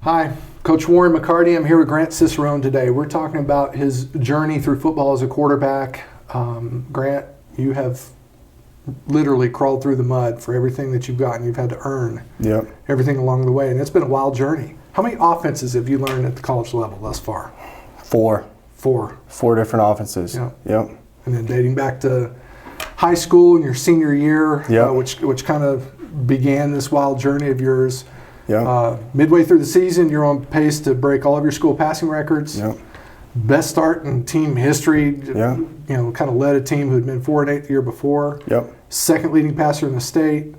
Hi, Coach Warren McCarty. I'm here with Grant Ciccarone today. We're talking about his journey through football as a quarterback. Grant, you have literally crawled through the mud for everything that you've gotten. You've had to earn everything along the way, and it's been a wild journey. How many offenses have you learned at the college level thus far? Four different offenses. Yep. And then dating back to high school and your senior year, which kind of began this wild journey of yours. Midway through the season, you're on pace to break all of your school passing records. Best start in team history. You know, kind of led a team who had been 4-8 the year before. Second leading passer in the state.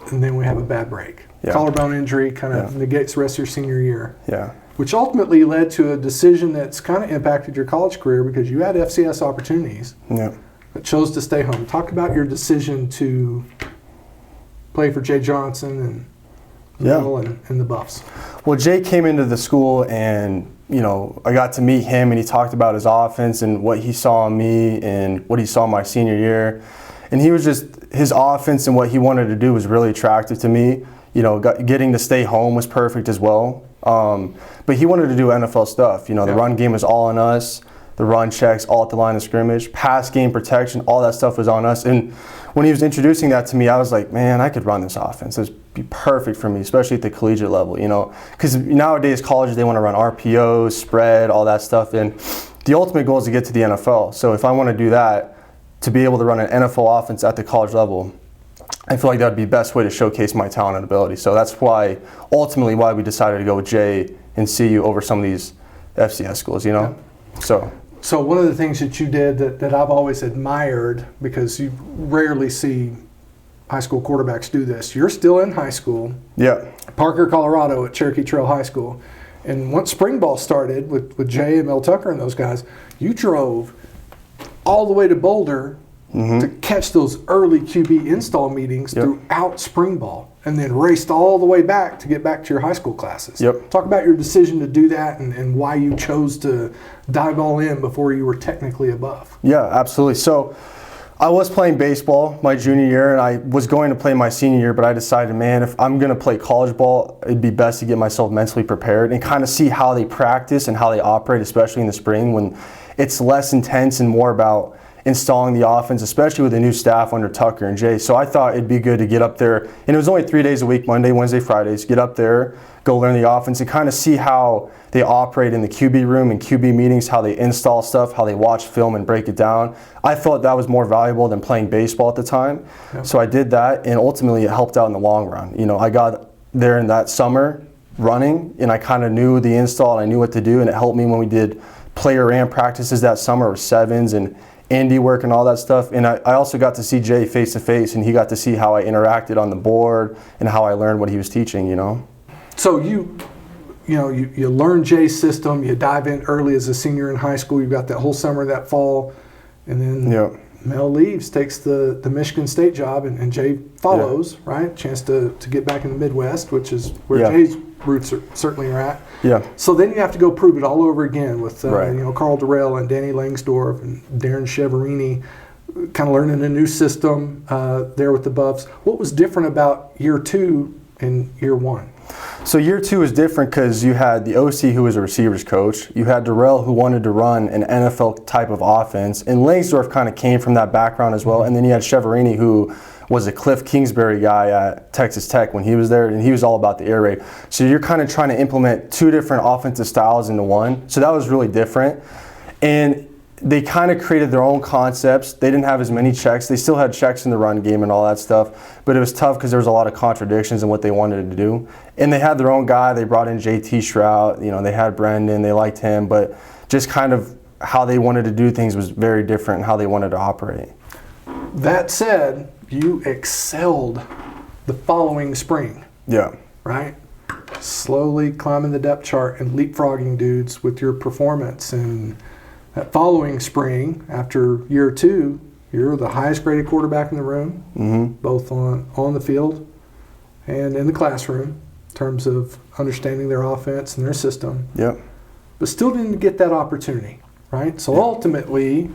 And then we have a bad break. Collarbone injury kind of negates the rest of your senior year. Which ultimately led to a decision that's kind of impacted your college career because you had FCS opportunities, but chose to stay home. Talk about your decision to play for Jay Johnson and Mel and the Buffs. Well, Jay came into the school and, you know, I got to meet him and he talked about his offense and what he saw in me and what he saw my senior year. And he was just, his offense and what he wanted to do was really attractive to me. You know, getting to stay home was perfect as well. But he wanted to do NFL stuff. You know, the run game was all on us. The run checks, all at the line of scrimmage, pass game protection, all that stuff was on us. And when he was introducing that to me, I was like, man, I could run this offense. This would be perfect for me, especially at the collegiate level, you know. Because nowadays, colleges, they want to run RPOs, spread, all that stuff. And the ultimate goal is to get to the NFL. So if I want to do that, to be able to run an NFL offense at the college level, I feel like that would be the best way to showcase my talent and ability. So that's why, ultimately, why we decided to go with Jay and CU over some of these FCS schools, you know. So one of the things that you did that I've always admired, because you rarely see high school quarterbacks do this. You're still in high school. Parker, Colorado at Cherokee Trail High School. And once spring ball started with Jay and Mel Tucker and those guys, you drove all the way to Boulder to catch those early QB install meetings throughout spring ball, and then raced all the way back to get back to your high school classes. Talk about your decision to do that and why you chose to dive all in before you were technically above. Absolutely. So I was playing baseball my junior year, and I was going to play my senior year, but I decided, man, if I'm going to play college ball, it'd be best to get myself mentally prepared and kind of see how they practice and how they operate, especially in the spring when it's less intense and more about installing the offense, especially with the new staff under Tucker and Jay. So I thought it'd be good to get up there, and it was only 3 days a week, Monday, Wednesday, Fridays, get up there, go learn the offense and kind of see how they operate in the QB room and QB meetings, how they install stuff, how they watch film and break it down. I thought that was more valuable than playing baseball at the time. So I did that, and ultimately it helped out in the long run. You know, I got there in that summer running, and I kind of knew the install and I knew what to do, and it helped me when we did player ran practices that summer, or sevens and Andy work and all that stuff. And I also got to see Jay face to face, and he got to see how I interacted on the board and how I learned what he was teaching, you know. So you learn Jay's system, you dive in early as a senior in high school, you've got that whole summer, that fall, and then Mel leaves, takes the Michigan State job, and Jay follows, right? Chance to get back in the Midwest, which is where Jay's roots certainly are at. So then you have to go prove it all over again with Carl Durrell and Danny Langsdorff and Darren Cheverini, kind of learning a new system there with the Buffs. What was different about year two and year one? So year two is different because you had the OC who was a receivers coach. You had Durrell who wanted to run an NFL type of offense. And Langsdorff kind of came from that background as well. And then you had Cheverini who was a Cliff Kingsbury guy at Texas Tech when he was there, and he was all about the air raid. So you're kind of trying to implement two different offensive styles into one. So that was really different. And they kind of created their own concepts. They didn't have as many checks. They still had checks in the run game and all that stuff, but it was tough because there was a lot of contradictions in what they wanted to do. And they had their own guy. They brought in JT Shrout. You know, they had Brendan. They liked him, but just kind of how they wanted to do things was very different, and how they wanted to operate. That said, you excelled the following spring. Yeah. Right? slowly climbing the depth chart and leapfrogging dudes with your performance. And that following spring, after year 2, you're the highest graded quarterback in the room, both on the field and in the classroom in terms of understanding their offense and their system. Yep. But still didn't get that opportunity, right? So ultimately,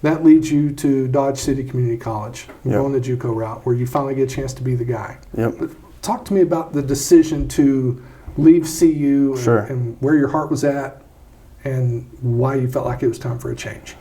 that leads you to Dodge City Community College, going the JUCO route, where you finally get a chance to be the guy. Yep. But talk to me about the decision to leave CU and where your heart was at and why you felt like it was time for a change.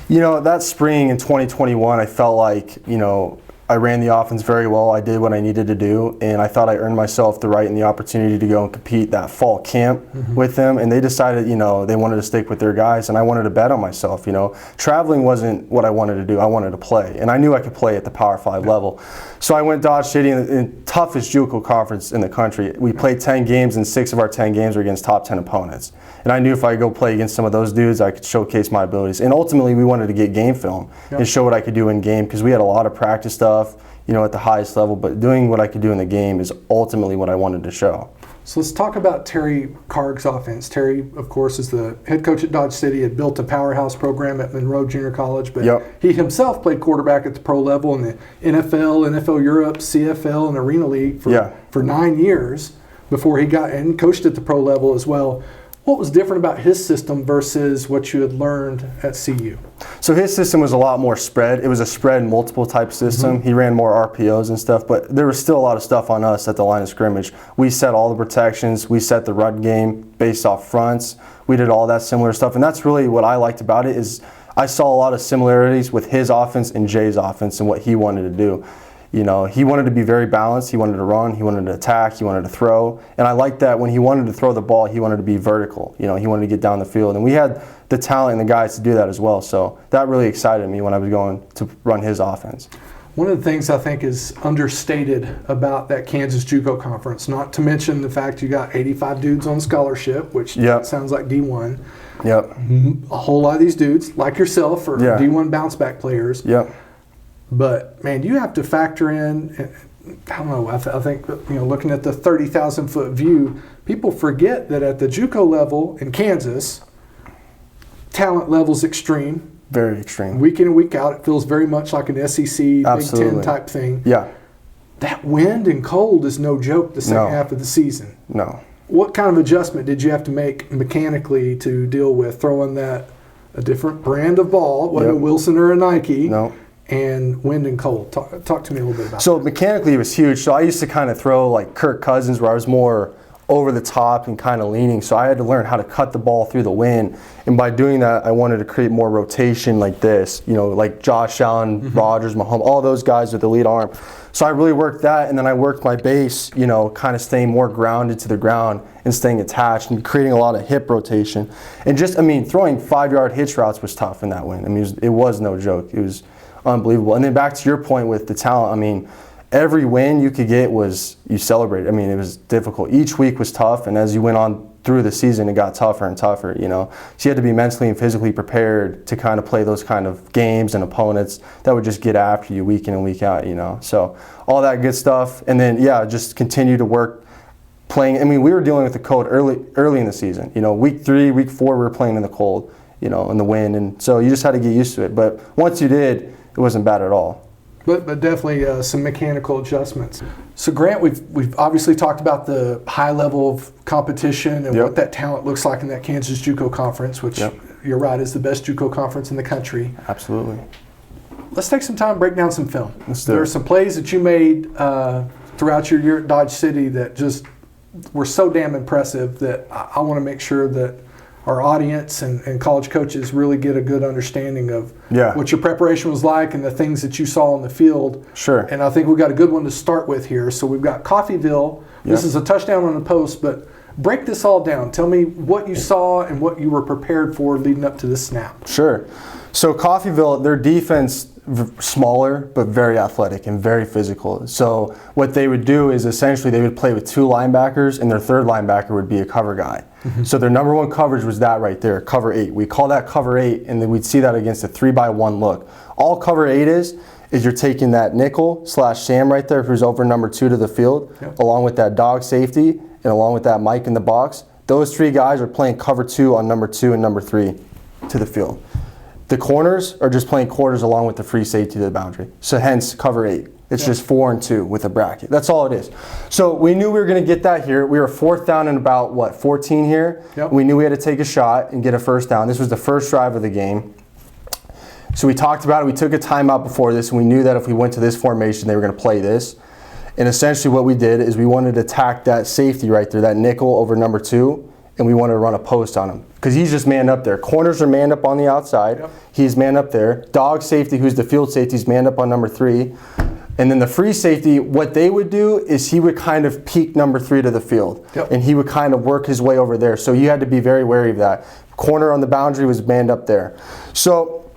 You know, that spring in 2021, I felt like, you know, I ran the offense very well. I did what I needed to do, and I thought I earned myself the right and the opportunity to go and compete that fall camp with them. And they decided, you know, they wanted to stick with their guys, and I wanted to bet on myself. You know, traveling wasn't what I wanted to do. I wanted to play, and I knew I could play at the Power 5 level. So I went Dodge City in the toughest JUCO conference in the country. We played 10 games, and 6 of our 10 games were against top 10 opponents. And I knew if I could go play against some of those dudes, I could showcase my abilities. And ultimately, we wanted to get game film and show what I could do in game, because we had a lot of practice stuff, you know, at the highest level. But doing what I could do in the game is ultimately what I wanted to show. So let's talk about Terry Karg's offense. Terry, of course, is the head coach at Dodge City, had built a powerhouse program at Monroe Junior College, but he himself played quarterback at the pro level in the NFL, NFL Europe, CFL, and Arena League for 9 years before he got and coached at the pro level as well. What was different about his system versus what you had learned at CU? So his system was a lot more spread. It was a spread multiple type system. He ran more RPOs and stuff, but there was still a lot of stuff on us at the line of scrimmage. We set all the protections. We set the run game based off fronts. We did all that similar stuff, and that's really what I liked about it. Is I saw a lot of similarities with his offense and Jay's offense and what he wanted to do. You know, he wanted to be very balanced. He wanted to run. He wanted to attack. He wanted to throw. And I liked that when he wanted to throw the ball, he wanted to be vertical. You know, he wanted to get down the field. And we had the talent and the guys to do that as well. So that really excited me when I was going to run his offense. One of the things I think is understated about that Kansas JUCO conference, not to mention the fact you got 85 dudes on scholarship, which sounds like D1. A whole lot of these dudes, like yourself, are D1 bounce back players. But, man, you have to factor in, I don't know, I think, you know, looking at the 30,000-foot view, people forget that at the JUCO level in Kansas, talent level's extreme. Very extreme. Week in and week out, it feels very much like an SEC, Big Ten type thing. That wind and cold is no joke the second half of the season. What kind of adjustment did you have to make mechanically to deal with throwing a different brand of ball, whether Wilson or a Nike? And wind and cold. Talk to me a little bit about that. So mechanically it was huge. So I used to kind of throw like Kirk Cousins, where I was more over the top and kind of leaning. So I had to learn how to cut the ball through the wind. And by doing that, I wanted to create more rotation like this, you know, like Josh Allen, Rodgers, Mahomes, all those guys with the lead arm. So I really worked that, and then I worked my base, you know, kind of staying more grounded to the ground and staying attached and creating a lot of hip rotation. And just, I mean, throwing 5-yard hitch routes was tough in that wind. I mean, it was no joke. It was unbelievable. And then back to your point with the talent, I mean, every win you could get was you celebrated. I mean, it was difficult. Each week was tough, and as you went on through the season, it got tougher and tougher, you know. So you had to be mentally and physically prepared to kind of play those kind of games and opponents that would just get after you week in and week out, you know. So all that good stuff. And then, just continue to work playing. I mean, we were dealing with the cold early in the season. You know, week 3, week 4, we were playing in the cold, you know, in the wind. And so you just had to get used to it. But once you did, it wasn't bad at all. But definitely some mechanical adjustments. So Grant, we've obviously talked about the high level of competition and what that talent looks like in that Kansas JUCO conference, which you're right is the best JUCO conference in the country. Absolutely. Let's take some time and break down some film. There are some plays that you made throughout your year at Dodge City that just were so damn impressive that I want to make sure that our audience and college coaches really get a good understanding of what your preparation was like and the things that you saw on the field. And I think we've got a good one to start with here. So we've got Coffeyville. This is a touchdown on the post, but break this all down. Tell me what you saw and what you were prepared for leading up to this snap. So Coffeyville, their defense, smaller but very athletic and very physical. So what they would do is essentially they would play with 2 linebackers, and their third linebacker would be a cover guy. So their number 1 coverage was that right there, cover 8. We call that cover 8, and then we'd see that against a 3-by-1 look. All cover 8 is you're taking that nickel / Sam right there, who's over number 2 to the field, along with that dog safety, and and along with that Mike in the box, those 3 guys are playing cover 2 on number 2 and number 3 to the field. The corners are just playing quarters along with the free safety to the boundary. So hence cover 8. It's just 4 and 2 with a bracket. That's all it is. So we knew we were going to get that here. We were 4th down and about, 14 here? Yep. We knew we had to take a shot and get a first down. This was the first drive of the game. So we talked about it. We took a timeout before this, and we knew that if we went to this formation, they were going to play this. And essentially what we did is we wanted to attack that safety right there, that nickel over number 2, and we wanted to run a post on him. Because he's just manned up there. Corners are manned up on the outside. Yep. He's manned up there. Dog safety, who's the field safety, is manned up on number 3. And then the free safety, what they would do is he would kind of peek number 3 to the field. Yep. And he would kind of work his way over there. So you had to be very wary of that. Corner on the boundary was manned up there. So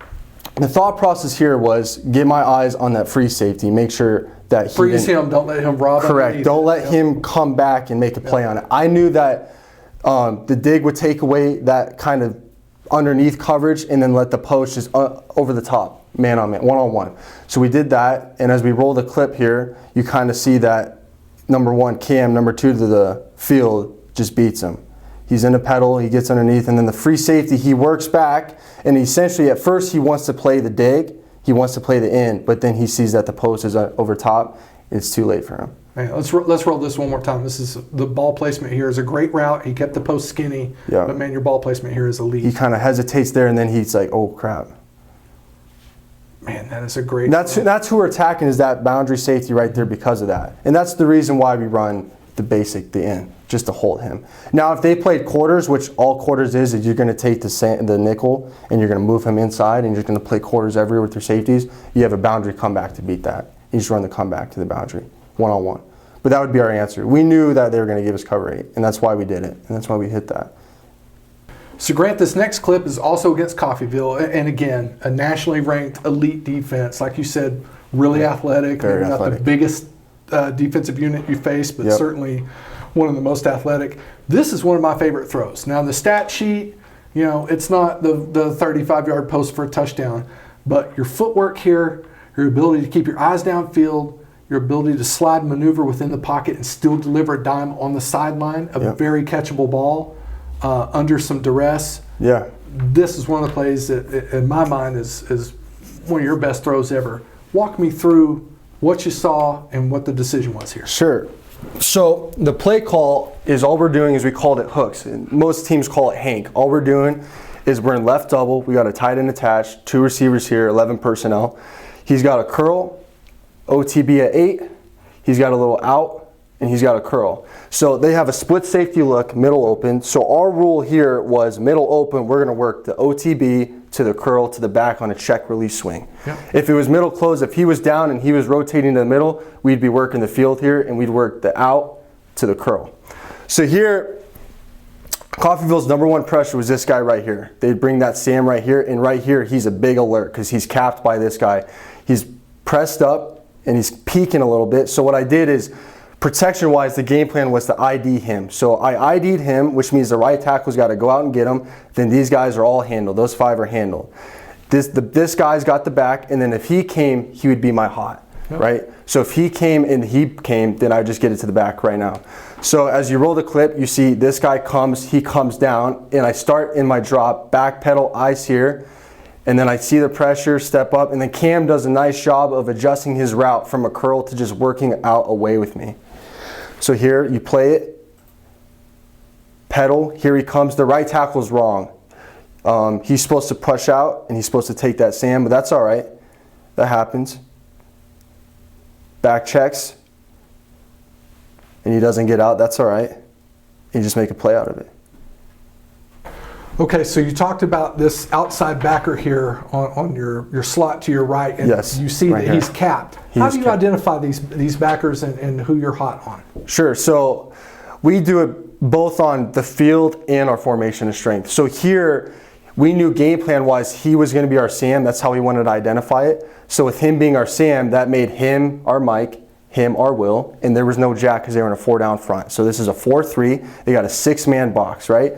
the thought process here was get my eyes on that free safety, make sure that he freeze him, don't let him rob. Correct. Don't let him come back and make a play on it. I knew that the dig would take away that kind of underneath coverage and then let the post just over the top. Man on man, one-on-one. So we did that, and as we roll the clip here, you kind of see that number 1 Cam, number 2 to the field just beats him. He's in a pedal, he gets underneath, and then the free safety, he works back, and essentially at first he wants to play the dig, he wants to play the in, but then he sees that the post is over top, it's too late for him. Man, let's roll this one more time. This is the ball placement here is a great route. He kept the post skinny, but man, your ball placement here is elite. He kind of hesitates there, and then he's like, oh crap. Man, that is a great. That's who we're attacking, is that boundary safety right there because of that. And that's the reason why we run the basic, the in, just to hold him. Now, if they played quarters, which all quarters is you're going to take the nickel and you're going to move him inside and you're going to play quarters everywhere with your safeties, you have a boundary comeback to beat that. You just run the comeback to the boundary, one-on-one. But that would be our answer. We knew that they were going to give us cover 8, and that's why we did it, and that's why we hit that. So Grant, this next clip is also against Coffeyville, and again, a nationally ranked elite defense. Like you said, really athletic. Very They're athletic. not the biggest defensive unit you face, but certainly one of the most athletic. This is one of my favorite throws. Now, the stat sheet, it's not the 35-yard post for a touchdown, but your footwork here, your ability to keep your eyes downfield, your ability to slide maneuver within the pocket and still deliver a dime on the sideline, a very catchable ball. Under some duress. Yeah. This is one of the plays that, in my mind, is one of your best throws ever. Walk me through what you saw and what the decision was here. Sure. So the play call is all we're doing is we called it hooks. And most teams call it Hank. All we're doing is we're in left double. We got a tight end attached, 2 receivers here, 11 personnel. He's got a curl, OTB at 8. He's got a little out. And he's got a curl. So they have a split safety look, middle open. So our rule here was middle open, we're gonna work the OTB to the curl to the back on a check release swing. Yep. If it was middle close, if he was down and he was rotating to the middle, we'd be working the field here and we'd work the out to the curl. So here, Coffeyville's number 1 pressure was this guy right here. They'd bring that Sam right here, and right here he's a big alert because he's capped by this guy. He's pressed up and he's peeking a little bit. So what I did is, protection-wise, the game plan was to ID him. So I ID'd him, which means the right tackle's got to go out and get him. Then these guys are all handled. Those 5 are handled. This guy's got the back, and then if he came, he would be my hot, right? So if he came and he came, then I just get it to the back right now. So as you roll the clip, you see this guy comes, he comes down, and I start in my drop, back pedal, eyes here, and then I see the pressure, step up, and then Cam does a nice job of adjusting his route from a curl to just working out away with me. So here, you play it, pedal, here he comes. The right tackle's wrong. He's supposed to push out, and he's supposed to take that Sam, but that's all right. That happens. Back checks, and he doesn't get out. That's all right. You just make a play out of it. Okay, so you talked about this outside backer here on your slot to your right, and you see right that here. He's capped. How do you identify these backers and who you're hot on? Sure, so we do it both on the field and our formation of strength. So here, we knew game plan wise he was going to be our Sam. That's how we wanted to identify it. So with him being our Sam, that made him our Mike, him our Will, and there was no Jack because they were in a 4-down front. So this is a 4-3. They got a 6-man box, right?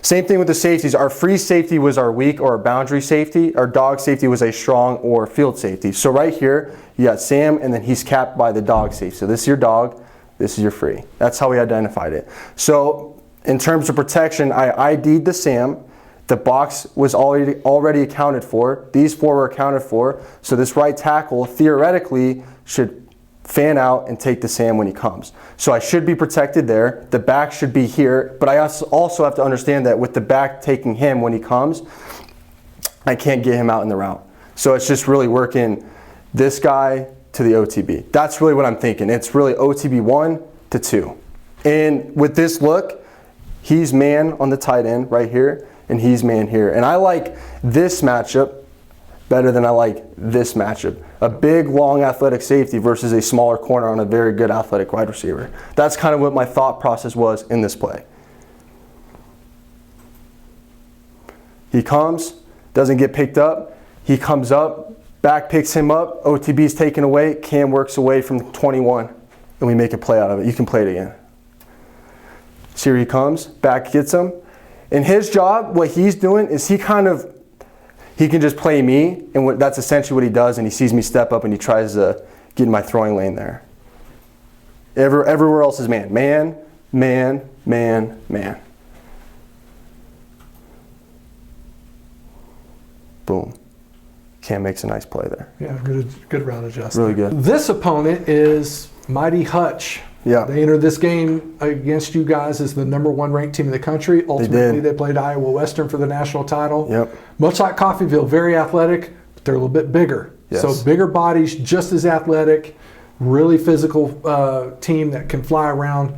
Same thing with the safeties. Our free safety was our weak or our boundary safety. Our dog safety was a strong or field safety. So right here, you got Sam, and then he's capped by the dog safety. So this is your dog, this is your free. That's how we identified it. So in terms of protection, I ID'd the Sam. The box was already accounted for. These 4 were accounted for. So this right tackle theoretically should fan out and take the Sam when he comes. So I should be protected there. The back should be here. But I also have to understand that with the back taking him when he comes, I can't get him out in the route. So it's just really working this guy to the OTB. That's really what I'm thinking. It's really OTB 1 to 2. And with this look, he's man on the tight end right here, and he's man here. And I like this matchup better than I like this matchup. A big, long, athletic safety versus a smaller corner on a very good athletic wide receiver. That's kind of what my thought process was in this play. He comes, doesn't get picked up. He comes up, back picks him up, OTB's taken away, Cam works away from 21, and we make a play out of it. You can play it again. See where he comes, back gets him. And his job, what he's doing is he can just play me, and that's essentially what he does, and he sees me step up and he tries to get in my throwing lane there. Everywhere else is man. Man, man, man, man. Boom. Cam makes a nice play there. Yeah, good route adjustment. Really good. This opponent is Mighty Hutch. Yeah. They entered this game against you guys as the #1 ranked team in the country. Ultimately, they played Iowa Western for the national title. Yep. Much like Coffeyville, very athletic, but they're a little bit bigger. Yes. So bigger bodies, just as athletic, really physical team that can fly around.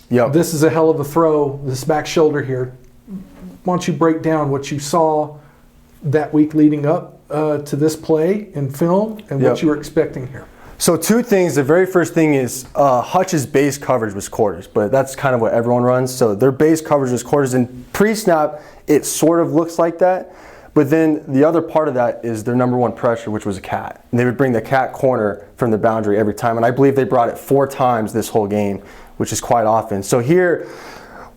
Yep. This is a hell of a throw, this back shoulder here. Why don't you break down what you saw that week leading up to this play in film and what you were expecting here? So 2 things. The very first thing is Hutch's base coverage was quarters, but that's kind of what everyone runs. So their base coverage was quarters, and pre-snap it sort of looks like that. But then the other part of that is their #1 pressure, which was a cat. And they would bring the cat corner from the boundary every time, and I believe they brought it 4 times this whole game, which is quite often. So here,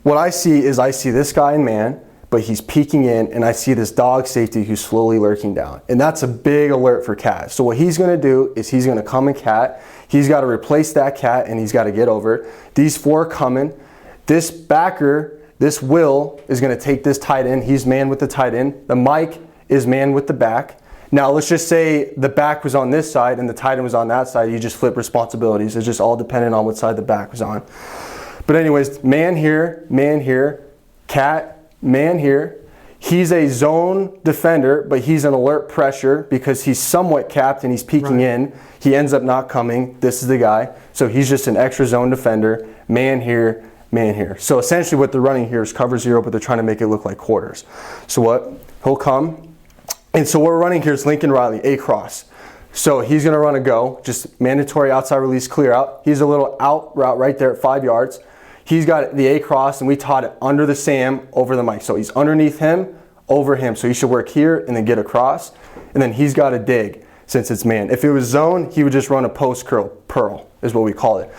what I see this guy in man, but he's peeking in, and I see this dog safety who's slowly lurking down. And that's a big alert for cat. So what he's gonna do is he's gonna come in cat, he's gotta replace that cat, and he's gotta get over it. These 4 are coming. This backer, this Will, is gonna take this tight end. He's man with the tight end. The Mike is man with the back. Now let's just say the back was on this side and the tight end was on that side. You just flip responsibilities. It's just all dependent on what side the back was on. But anyways, man here, cat, man here. He's a zone defender, but he's an alert pressure because he's somewhat capped and he's peeking in. He ends up not coming. This is the guy. So he's just an extra zone defender. Man here, man here. So essentially what they're running here is cover 0, but they're trying to make it look like quarters. So what? He'll come. And so what we're running here is Lincoln Riley, A cross. So he's going to run a go, just mandatory outside release, clear out. He's a little out route right there at 5 yards. He's got the A cross, and we taught it under the Sam, over the Mike. So he's underneath him, over him. So he should work here and then get across. And then he's got to dig since it's man. If it was zone, he would just run a post curl, pearl is what we call it.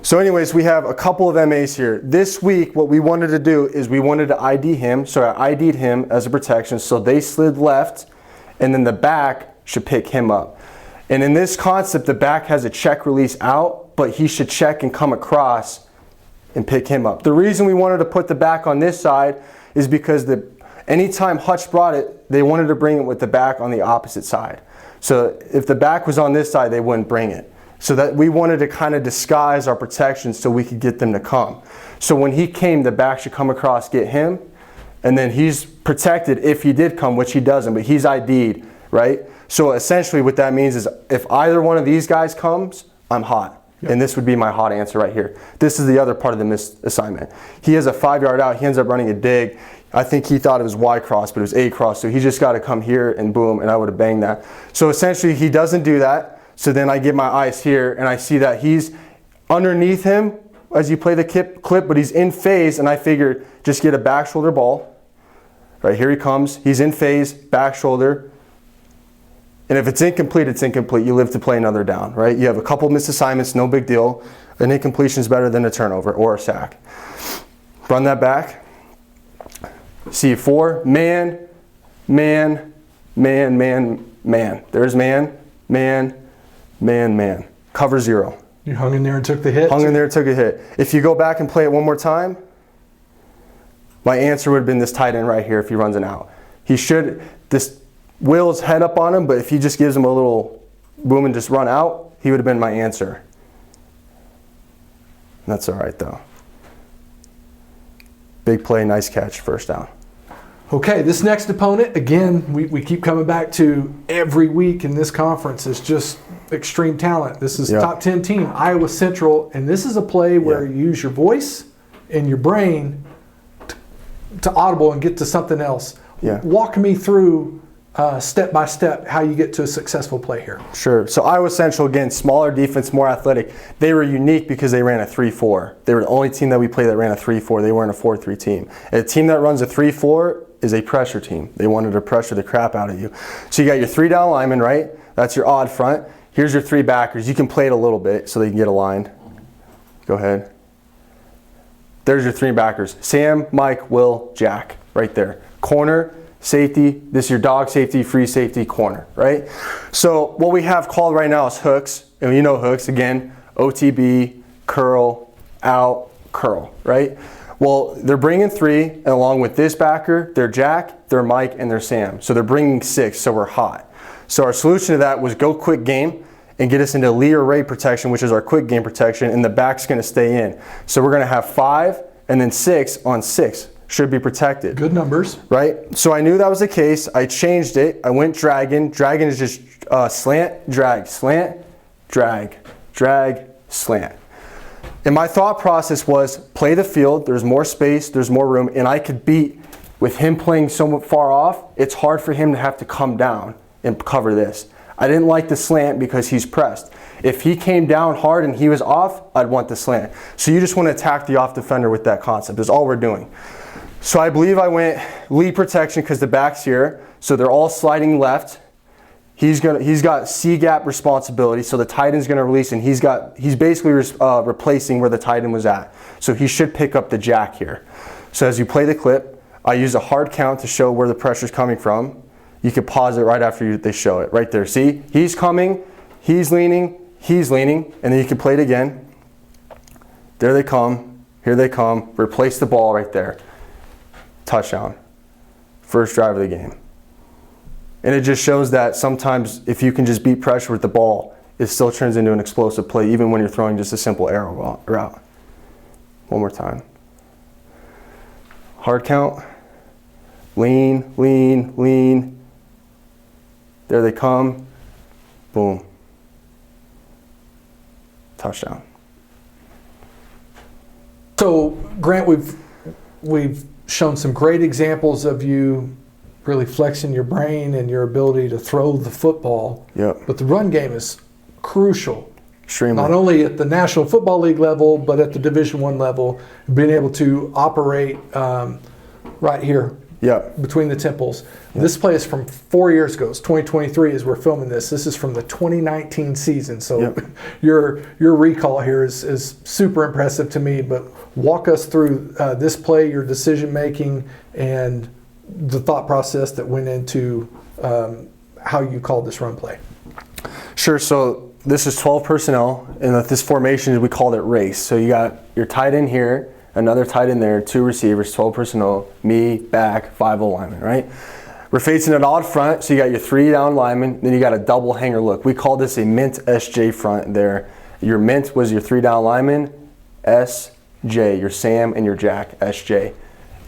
So anyways, we have a couple of MAs here. This week, what we wanted to do is we wanted to ID him. So I ID'd him as a protection. So they slid left, and then the back should pick him up. And in this concept, the back has a check release out, but he should check and come across and pick him up. The reason we wanted to put the back on this side is because anytime Hutch brought it, they wanted to bring it with the back on the opposite side. So if the back was on this side, they wouldn't bring it. So that we wanted to kind of disguise our protection so we could get them to come. So when he came, the back should come across, get him, and then he's protected if he did come, which he doesn't, but he's ID'd, right? So essentially what that means is if either one of these guys comes, I'm hot. And this would be my hot answer right here. This is the other part of the missed assignment. He has a 5-yard out. He ends up running a dig. I think he thought it was Y cross, but it was A cross. So he just got to come here and boom, and I would have banged that. So essentially he doesn't do that. So then I get my eyes here and I see that he's underneath him as you play the clip, but he's in phase, and I figured just get a back shoulder ball. Right, here he comes. He's in phase, back shoulder. And if it's incomplete, it's incomplete. You live to play another down, right? You have a couple missed assignments, no big deal. An incompletion is better than a turnover or a sack. Run that back. See 4, man, man, man, man, man. There's man, man, man, man. Cover 0. You hung in there and took the hit? Hung in there and took a hit. If you go back and play it one more time, my answer would have been this tight end right here if he runs an out. This Will's head up on him, but if he just gives him a little boom and just run out, he would have been my answer. That's all right, though. Big play, nice catch, first down. Okay, this next opponent, again, we keep coming back to every week in this conference, is just extreme talent. This is top 10 team, Iowa Central, and this is a play where you use your voice and your brain to audible and get to something else. Yeah. Walk me through step by step how you get to a successful play here. Sure. So Iowa Central, again, smaller defense, more athletic. They were unique because they ran a 3-4. They were the only team that we played that ran a 3-4. They weren't a 4-3 team. And a team that runs a 3-4 is a pressure team. They wanted to pressure the crap out of you. So you got your 3 down linemen, right? That's your odd front. Here's your 3 backers. You can play it a little bit so they can get aligned. Go ahead. There's your 3 backers. Sam, Mike, Will, Jack, right there. Corner, safety, this is your dog safety, free safety, corner, right? So what we have called right now is hooks, and you know hooks, again, OTB, curl, out, curl, right? Well, they're bringing 3, and along with this backer, they're Jack, they're Mike, and they're Sam. So they're bringing 6, so we're hot. So our solution to that was go quick game and get us into Lee or Ray protection, which is our quick game protection, and the back's gonna stay in. So we're gonna have 5 and then 6 on 6. Should be protected. Good numbers. Right? So I knew that was the case. I changed it. I went dragon. Dragon is just slant, drag, drag, slant. And my thought process was play the field. There's more space. There's more room. And I could beat, with him playing so far off, it's hard for him to have to come down and cover this. I didn't like the slant because he's pressed. If he came down hard and he was off, I'd want the slant. So you just want to attack the off defender with that concept. That's all we're doing. So I believe I went lead protection because the back's here. So they're all sliding left. He's got C-gap responsibility. So the tight end's going to release, and he's basically replacing where the tight end was at. So he should pick up the jack here. So as you play the clip, I use a hard count to show where the pressure's coming from. You can pause it right after they show it. Right there. See? He's coming. He's leaning. He's leaning. And then you can play it again. There they come. Here they come. Replace the ball right there. Touchdown. First drive of the game. And it just shows that sometimes if you can just beat pressure with the ball, it still turns into an explosive play even when you're throwing just a simple arrow route. One more time. Hard count. Lean, lean, lean. There they come. Boom. Touchdown. So, Grant, we've shown some great examples of you really flexing your brain and your ability to throw the football. Yep. But the run game is crucial. Extremely. Not only at the National Football League level, but at the Division I level, being able to operate right here between the temples. Yep. This play is from 4 years ago. It's 2023 as we're filming this. This is from the 2019 season. So your recall here is super impressive to me. But walk us through this play, your decision making, and the thought process that went into how you called this run play. Sure. So this is 12 personnel, and this formation we called it race. So you got your tight end here, another tight end there, 2 receivers, 12 personnel, me, back, 5 linemen, right? We're facing an odd front, so you got your 3 down linemen, then you got a double hanger look. We call this a mint SJ front there. Your mint was your 3 down linemen, SJ, your Sam and your Jack, SJ.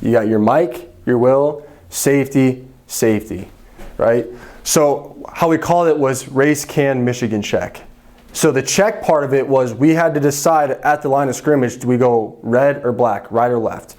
You got your Mike, your Will, safety, safety, right? So how we called it was race can Michigan check. So the check part of it was we had to decide at the line of scrimmage, do we go red or black, right or left?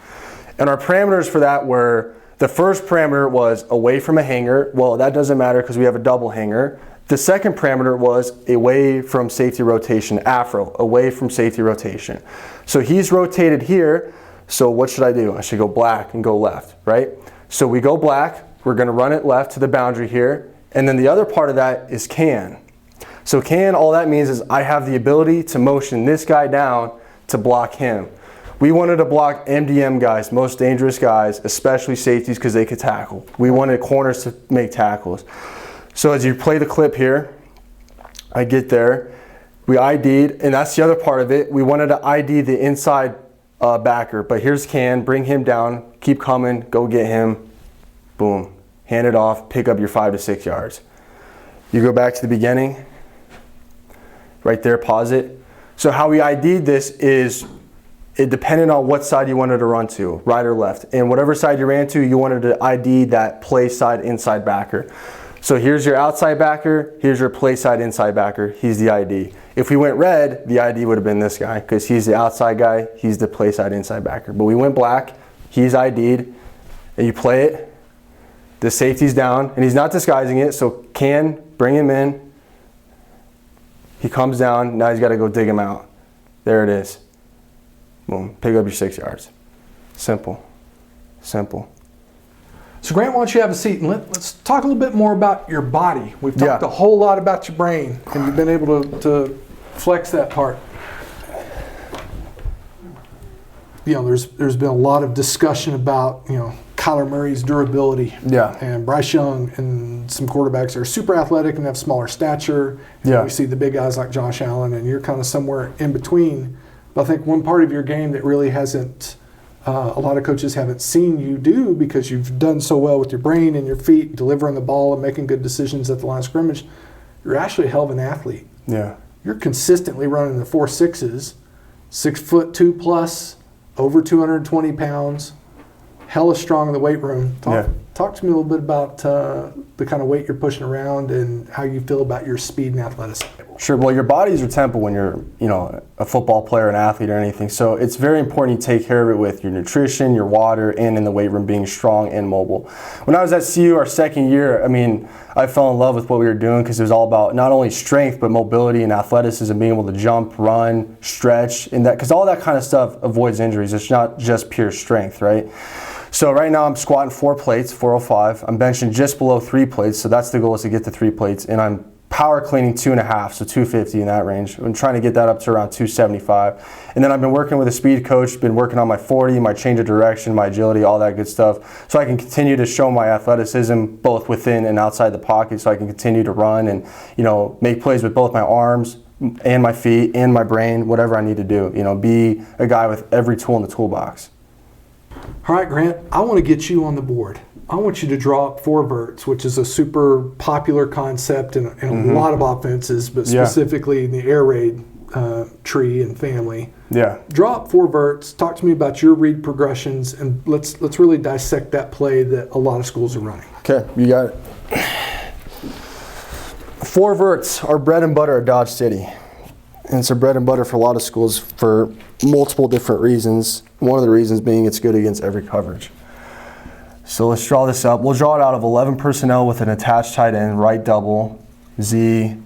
And our parameters for that were, the first parameter was away from a hanger. Well, that doesn't matter because we have a double hanger. The second parameter was away from safety rotation, afro, away from safety rotation. So he's rotated here, so what should I do? I should go black and go left, right? So we go black, we're gonna run it left to the boundary here, and then the other part of that is can. So can, all that means is I have the ability to motion this guy down to block him. We wanted to block MDM guys, most dangerous guys, especially safeties because they could tackle. We wanted corners to make tackles. So as you play the clip here, I get there, We ID'd, and that's the other part of it. We wanted to ID the inside backer, but here's Can, bring him down, keep coming, go get him, boom, hand it off, pick up your 5 to 6 yards. You go back to the beginning, right there, pause it. So how we ID'd this is it depended on what side you wanted to run to, right or left. And whatever side you ran to, you wanted to ID that play side inside backer. So here's your outside backer, here's your play side inside backer, he's the ID. If we went red, the ID would have been this guy because he's the outside guy, he's the play side inside backer. But we went black, he's ID'd, and you play it, the safety's down, and he's not disguising it, so Can, bring him in, he comes down, now he's got to go dig him out. There it is. Boom, pick up your 6 yards. Simple, simple. So Grant, why don't you have a seat and let's talk a little bit more about your body. We've talked a whole lot about your brain, and you've been able to flex that part. You know, there's been a lot of discussion about, you know, Kyler Murray's durability. Yeah. And Bryce Young and some quarterbacks are super athletic and have smaller stature. And we see the big guys like Josh Allen, and you're kind of somewhere in between. But I think one part of your game that really hasn't, a lot of coaches haven't seen you do because you've done so well with your brain and your feet, delivering the ball and making good decisions at the line of scrimmage, you're actually a hell of an athlete. Yeah. You're consistently running the 4.6s, 6'2" plus, over 220 pounds, hella strong in the weight room. Talk to me a little bit about the kind of weight you're pushing around and how you feel about your speed and athleticism. Sure. Well, your body's your temple when you're, you know, a football player, an athlete, or anything. So it's very important you take care of it with your nutrition, your water, and in the weight room being strong and mobile. When I was at CU our second year, I mean, I fell in love with what we were doing because it was all about not only strength but mobility and athleticism, being able to jump, run, stretch, and that because all that kind of stuff avoids injuries. It's not just pure strength, right? So right now I'm squatting 4 plates, 405. I'm benching just below 3 plates, so that's the goal, is to get to 3 plates, and I'm power cleaning 2.5, so 250 in that range. I'm trying to get that up to around 275. And then I've been working with a speed coach, been working on my 40, my change of direction, my agility, all that good stuff, so I can continue to show my athleticism both within and outside the pocket, so I can continue to run and, you know, make plays with both my arms and my feet and my brain, whatever I need to do. You know, be a guy with every tool in the toolbox. All right, Grant, I want to get you on the board. I want you to draw up 4 verts, which is a super popular concept in a lot of offenses, but specifically in the air raid tree and family. Yeah. Draw up 4 verts. Talk to me about your read progressions, and let's really dissect that play that a lot of schools are running. Okay, you got it. 4 verts are bread and butter at Dodge City. And it's a bread and butter for a lot of schools for multiple different reasons. One of the reasons being it's good against every coverage. So let's draw this up. We'll draw it out of 11 personnel with an attached tight end, right double, Z,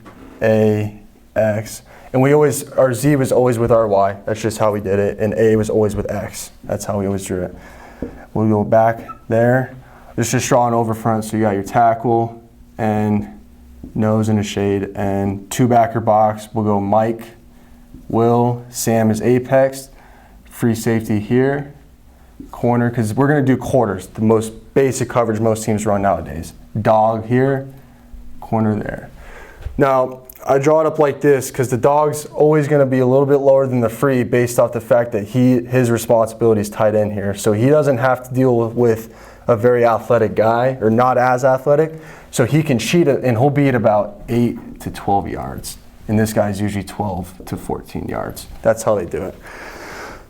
A, X. And our Z was always with our Y. That's just how we did it. And A was always with X. That's how we always drew it. We'll go back there. It's just drawing over front. So you got your tackle and nose in a shade, and 2 backer box. We'll go Mike, Will, Sam is apex, free safety here, corner, because we're going to do quarters, the most basic coverage most teams run nowadays. Dog here, corner there. Now, I draw it up like this because the dog's always going to be a little bit lower than the free based off the fact that his responsibility is tight end here. So he doesn't have to deal with a very athletic guy, or not as athletic. So he can cheat it, and he'll be at about 8 to 12 yards. And this guy's usually 12 to 14 yards. That's how they do it.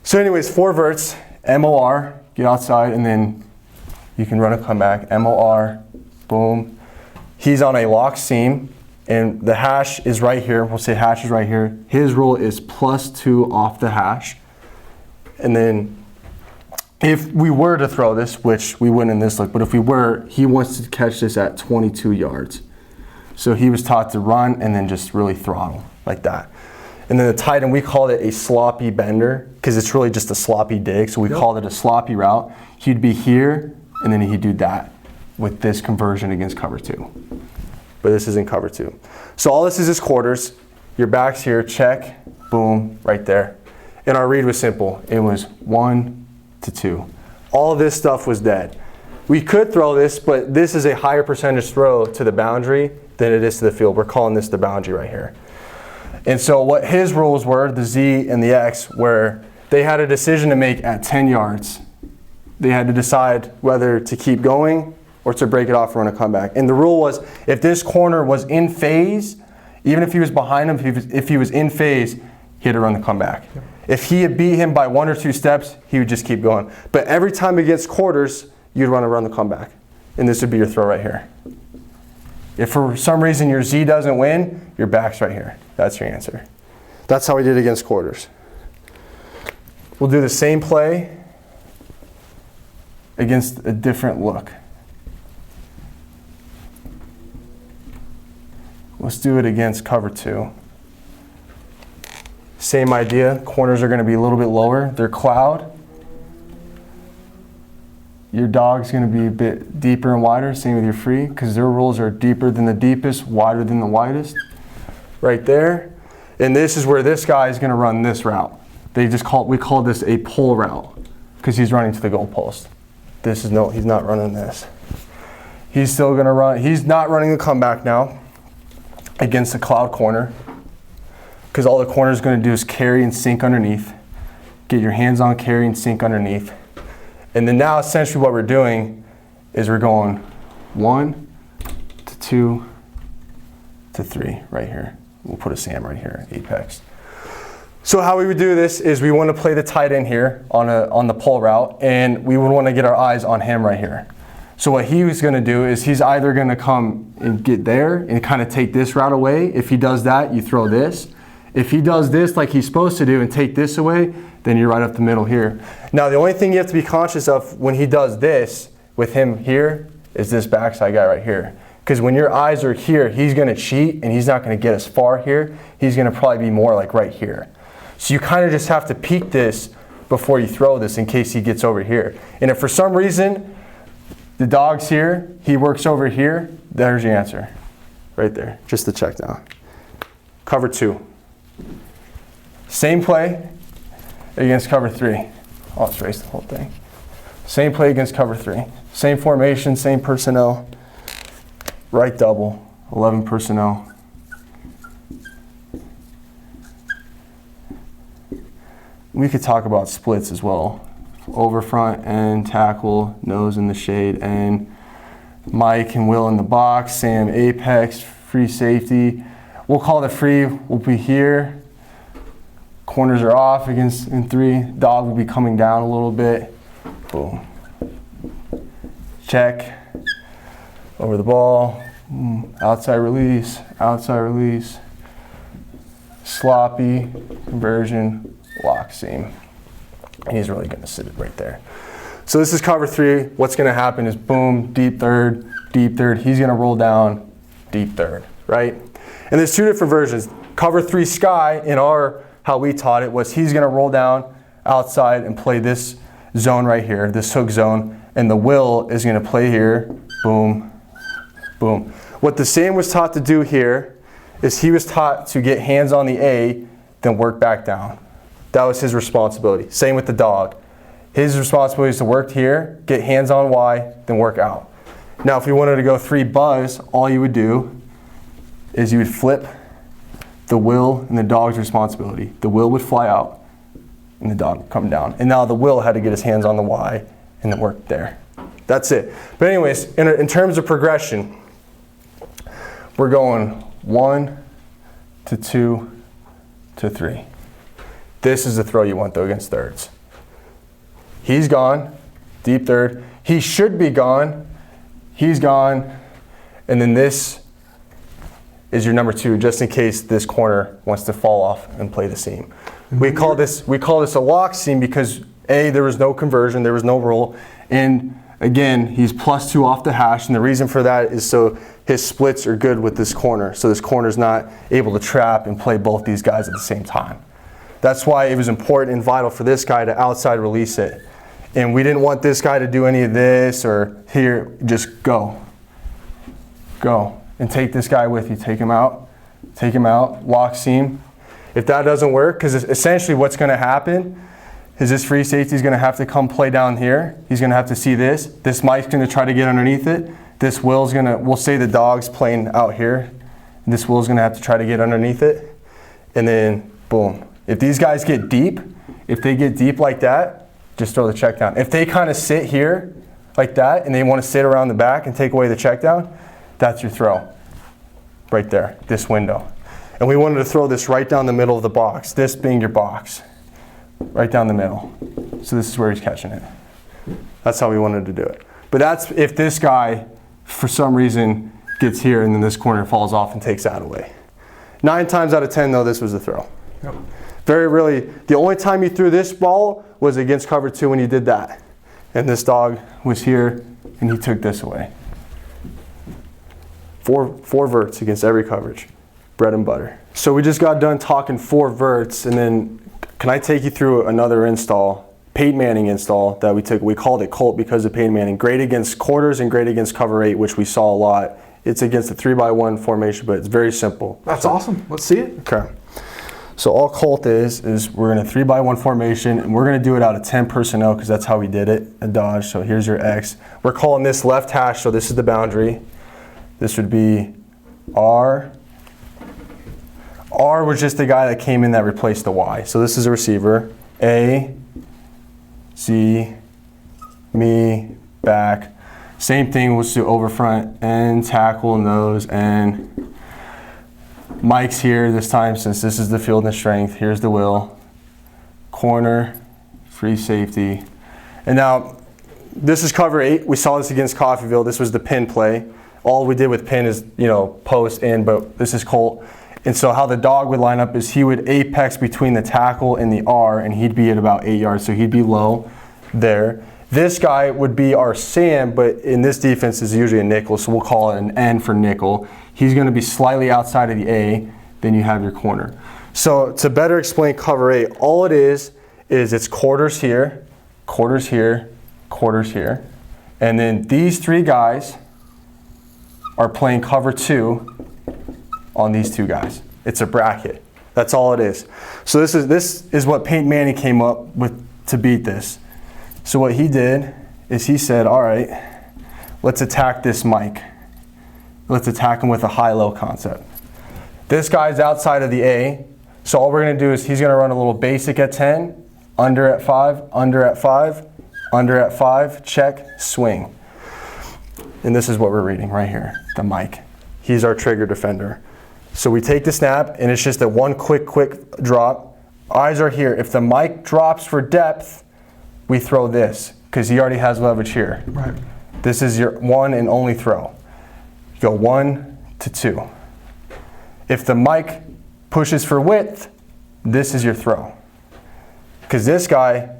So anyways, 4 verts, MOR, get outside, and then you can run a comeback, MOR, boom. He's on a lock seam, and the hash is right here. We'll say hash is right here. His rule is +2 off the hash. And then if we were to throw this, which we wouldn't in this look, but if we were, he wants to catch this at 22 yards. So he was taught to run and then just really throttle like that. And then the tight end, we called it a sloppy bender because it's really just a sloppy dig. So we called it a sloppy route. He'd be here and then he'd do that with this conversion against cover 2. But this isn't cover 2. So all this is quarters. Your back's here, check, boom, right there. And our read was simple. It was 1 to 2. All this stuff was dead. We could throw this, but this is a higher percentage throw to the boundary than it is to the field. We're calling this the boundary right here. And so what his rules were, the Z and the X, were they had a decision to make at 10 yards. They had to decide whether to keep going or to break it off and run a comeback. And the rule was, if this corner was in phase, even if he was behind him, if he was in phase, he had to run the comeback. Yep. If he had beat him by 1 or 2 steps, he would just keep going. But every time against quarters, you'd run the comeback. And this would be your throw right here. If for some reason your Z doesn't win, your back's right here. That's your answer. That's how we did against quarters. We'll do the same play against a different look. Let's do it against cover 2. Same idea. Corners are going to be a little bit lower. They're cloud. Your dog's going to be a bit deeper and wider. Same with your free, because their rules are deeper than the deepest, wider than the widest. Right there. And this is where this guy is going to run this route. We call this a pull route, because he's running to the goalpost. He's not running this. He's still going to run. He's not running the comeback now against the cloud corner, because all the corner is going to do is carry and sink underneath. Get your hands on, carry and sink underneath. And then now essentially what we're doing is we're going 1 to 2 to 3 right here. We'll put a Sam right here, apex. So how we would do this is we want to play the tight end here on the pull route, and we would want to get our eyes on him right here. So what he was going to do is he's either going to come and get there and kind of take this route away. If he does that, you throw this. If he does this like he's supposed to do and take this away, then you're right up the middle here. Now the only thing you have to be conscious of when he does this with him here is this backside guy right here. Because when your eyes are here, he's going to cheat and he's not going to get as far here. He's going to probably be more like right here. So you kind of just have to peek this before you throw this in case he gets over here. And if for some reason the dog's here, he works over here, there's your answer. Right there, just the check down. Cover 2. Same play against cover 3. I'll just erase the whole thing. Same play against cover 3. Same formation, same personnel. Right double, 11 personnel. We could talk about splits as well. Over front and tackle, nose in the shade, and Mike and Will in the box, Sam apex, free safety. We'll call the free, will be here. Corners are off against in 3. Dog will be coming down a little bit. Boom. Check. Over the ball. Outside release, outside release. Sloppy, conversion, lock seam. And he's really going to sit it right there. So this is cover 3. What's going to happen is boom, deep third, deep third. He's going to roll down, deep third, right? And there's 2 different versions. Cover 3 sky in how we taught it was he's going to roll down outside and play this zone right here, this hook zone, and the Will is going to play here, boom, boom. What the Sam was taught to do here is he was taught to get hands on the A, then work back down. That was his responsibility. Same with the dog. His responsibility is to work here, get hands on Y, then work out. Now if you wanted to go 3 buzz, all you would do is you would flip the Will and the dog's responsibility. The Will would fly out and the dog would come down. And now the Will had to get his hands on the Y and then work there. That's it. But anyways, in terms of progression, we're going 1 to 2 to 3. This is the throw you want though against thirds. He's gone, deep third. He should be gone, he's gone. And then this is your number 2, just in case this corner wants to fall off and play the seam. We call this a lock seam because A, there was no conversion, there was no roll. And again, he's +2 off the hash. And the reason for that is so his splits are good with this corner. So this corner's not able to trap and play both these guys at the same time. That's why it was important and vital for this guy to outside release it. And we didn't want this guy to do any of this or here, just go. Go. And take this guy with you. Take him out, lock seam. If that doesn't work, because essentially what's going to happen is this free safety is going to have to come play down here. He's going to have to see this. This Mike's going to try to get underneath it. This Will's going to, we'll say the dog's playing out here. This Will's going to have to try to get underneath it. and then boom. If these guys get deep, if they get deep like that, just throw the check down. If they kind of sit here like that and they want to sit around the back and take away the check down, that's your throw. Right there, this window. And we wanted to throw this right down the middle of the box, this being your box. Right down the middle. So this is where he's catching it. That's how we wanted to do it. But that's if this guy, for some reason, gets here and then this corner falls off and takes that away. 9 times out of 10, though, this was the throw. Yep. Very rarely. The only time you threw this ball was against cover 2 when you did that. And this dog was here and he took this away. Four verts against every coverage. Bread and butter. So we just got done talking 4 verts, and then can I take you through another install, Peyton Manning install that we took? We called it Colt because of Peyton Manning. Great against quarters and great against cover 8, which we saw a lot. It's against the 3x1 formation, but it's very simple. That's awesome. Let's see it. Okay. So all Colt is we're in a 3x1 formation, and we're going to do it out of 10 personnel because that's how we did it at Dodge. So here's your X. We're calling this left hash, so this is the boundary. This would be R. R was just the guy that came in that replaced the Y. So this is a receiver. A, Z, me, back. Same thing, we'll do over front and tackle, nose, and Mike's here this time since this is the field and strength. Here's the will. Corner, free safety. And now, this is cover 8. We saw this against Coffeyville. This was the pin play. All we did with pin is, post in, but this is Colt. And so how the dog would line up is he would apex between the tackle and the R, and he'd be at about 8 yards, so he'd be low there. This guy would be our Sam, but in this defense is usually a nickel, so we'll call it an N for nickel. He's going to be slightly outside of the A, then you have your corner. So to better explain cover 8, all it is it's quarters here, quarters here, quarters here, and then these 3 guys are playing cover 2 on these 2 guys. It's a bracket. That's all it is. So this is what Peyton Manning came up with to beat this. So what he did is he said, all right, let's attack this Mike. Let's attack him with a high-low concept. This guy's outside of the A, so all we're going to do is he's going to run a little basic at 10, under at 5, under at 5, under at 5, check, swing. And this is what we're reading right here, the Mike. He's our trigger defender. So we take the snap, and it's just a one quick drop. Eyes are here. If the Mike drops for depth, we throw this, because he already has leverage here. Right. This is your one and only throw. You go 1 to 2. If the Mike pushes for width, this is your throw. Because this guy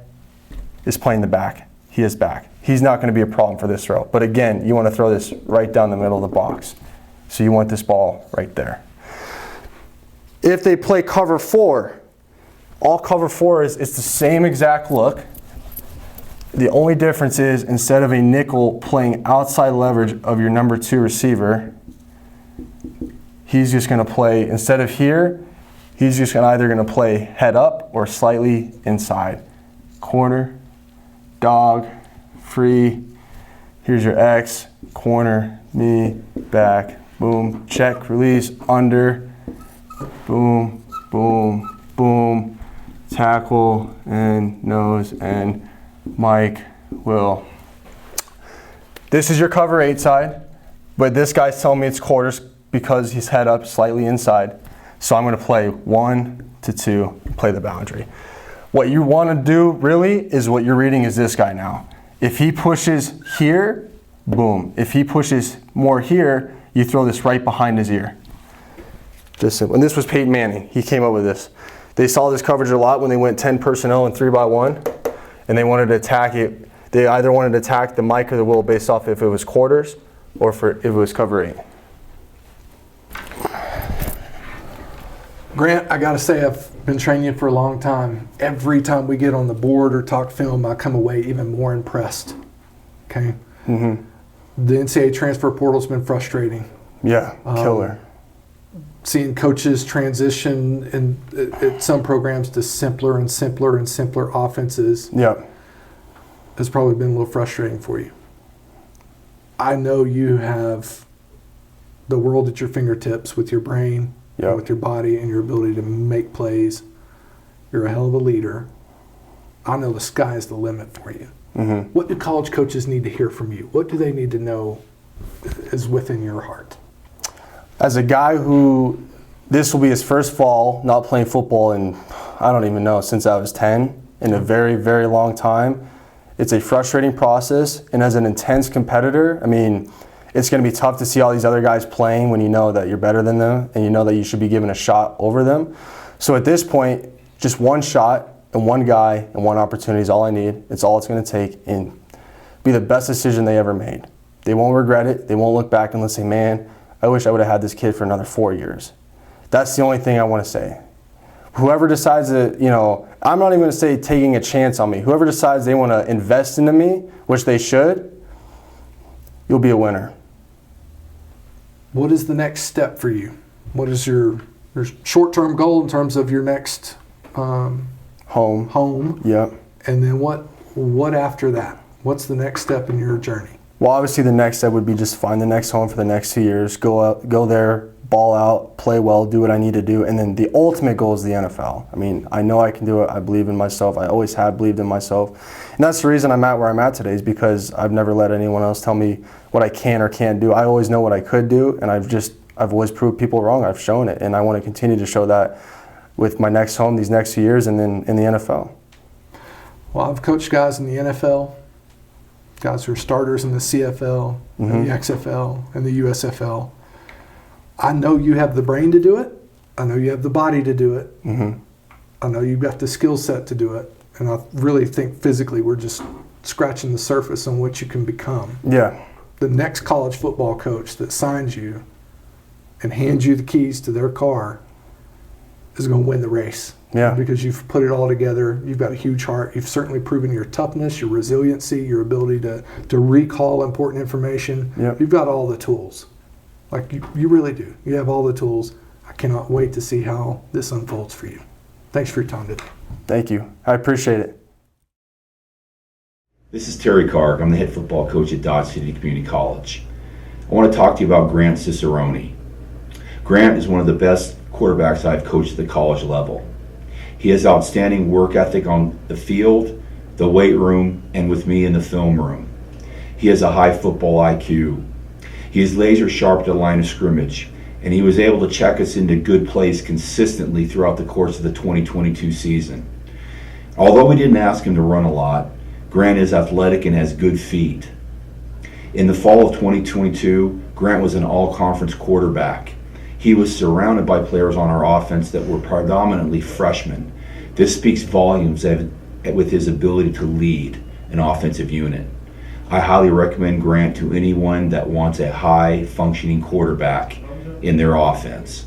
is playing the back. He is back. He's not going to be a problem for this throw. But again, you want to throw this right down the middle of the box. So you want this ball right there. If they play cover 4, all cover 4 is it's the same exact look. The only difference is instead of a nickel playing outside leverage of your number 2 receiver, he's just going to play, instead of here, he's just either going to play head up or slightly inside. Corner, dog, free, here's your X, corner, me, back, boom, check, release, under, boom, boom, boom, tackle, and nose, and Mike, will. This is your cover 8 side, but this guy's telling me it's quarters because he's head up slightly inside. So I'm going to play 1 to 2, play the boundary. What you want to do really is what you're reading is this guy now. If he pushes here, boom. If he pushes more here, you throw this right behind his ear. Just simple. And this was Peyton Manning. He came up with this. They saw this coverage a lot when they went 10 personnel and 3x1. And they wanted to attack it. They either wanted to attack the Mike or the Will based off if it was quarters or if it was cover 8. Grant, I got to say, I've been training you for a long time. Every time we get on the board or talk film, I come away even more impressed. Okay? Mm-hmm. The NCAA transfer portal's been frustrating. Yeah, killer. Seeing coaches transition at some programs to simpler and simpler and simpler offenses has probably been a little frustrating for you. I know you have the world at your fingertips with your brain Yep. with your body and your ability to make plays. You're a hell of a leader. I know the sky is the limit for you. Mm-hmm. What do college coaches need to hear from you? What do they need to know is within your heart? As a guy who, this will be his first fall not playing football in, I don't even know, since I was 10, in a very, very long time. It's a frustrating process, and as an intense competitor, I mean, it's going to be tough to see all these other guys playing when you know that you're better than them and you know that you should be given a shot over them. So at this point, just one shot and one guy and one opportunity is all I need. It's all it's going to take, and be the best decision they ever made. They won't regret it. They won't look back and say, man, I wish I would have had this kid for another 4 years. That's the only thing I want to say. Whoever decides that, I'm not even going to say taking a chance on me. Whoever decides they want to invest into me, which they should, you'll be a winner. What is the next step for you? What is your short-term goal in terms of your next home? Yep. And then what after that? What's the next step in your journey? Well, obviously the next step would be just find the next home for the next 2 years, go there, ball out, play well, do what I need to do, and then the ultimate goal is the NFL. I mean, I know I can do it. I believe in myself. I always have believed in myself. And that's the reason I'm at where I'm at today, is because I've never let anyone else tell me what I can or can't do. I always know what I could do, and I've always proved people wrong. I've shown it, and I want to continue to show that with my next home these next few years and then in the NFL. Well, I've coached guys in the NFL, guys who are starters in the CFL, and the XFL, and the USFL. I know you have the brain to do it. I know you have the body to do it. Mm-hmm. I know you've got the skill set to do it. And I really think physically we're just scratching the surface on what you can become. Yeah. The next college football coach that signs you and hands you the keys to their car is going to win the race. Yeah. Because you've put it all together. You've got a huge heart. You've certainly proven your toughness, your resiliency, your ability to recall important information. Yep. You've got all the tools. Like you really do. You have all the tools. I cannot wait to see how this unfolds for you. Thanks for your time today. Thank you. I appreciate it. This is Terry Karg. I'm the head football coach at Dodge City Community College. I want to talk to you about Grant Ciccarone. Grant is one of the best quarterbacks I've coached at the college level. He has outstanding work ethic on the field, the weight room, and with me in the film room. He has a high football IQ. He is laser sharp at the line of scrimmage, and he was able to check us into good plays consistently throughout the course of the 2022 season. Although we didn't ask him to run a lot, Grant is athletic and has good feet. In the fall of 2022, Grant was an all-conference quarterback. He was surrounded by players on our offense that were predominantly freshmen. This speaks volumes with his ability to lead an offensive unit. I highly recommend Grant to anyone that wants a high-functioning quarterback in their offense.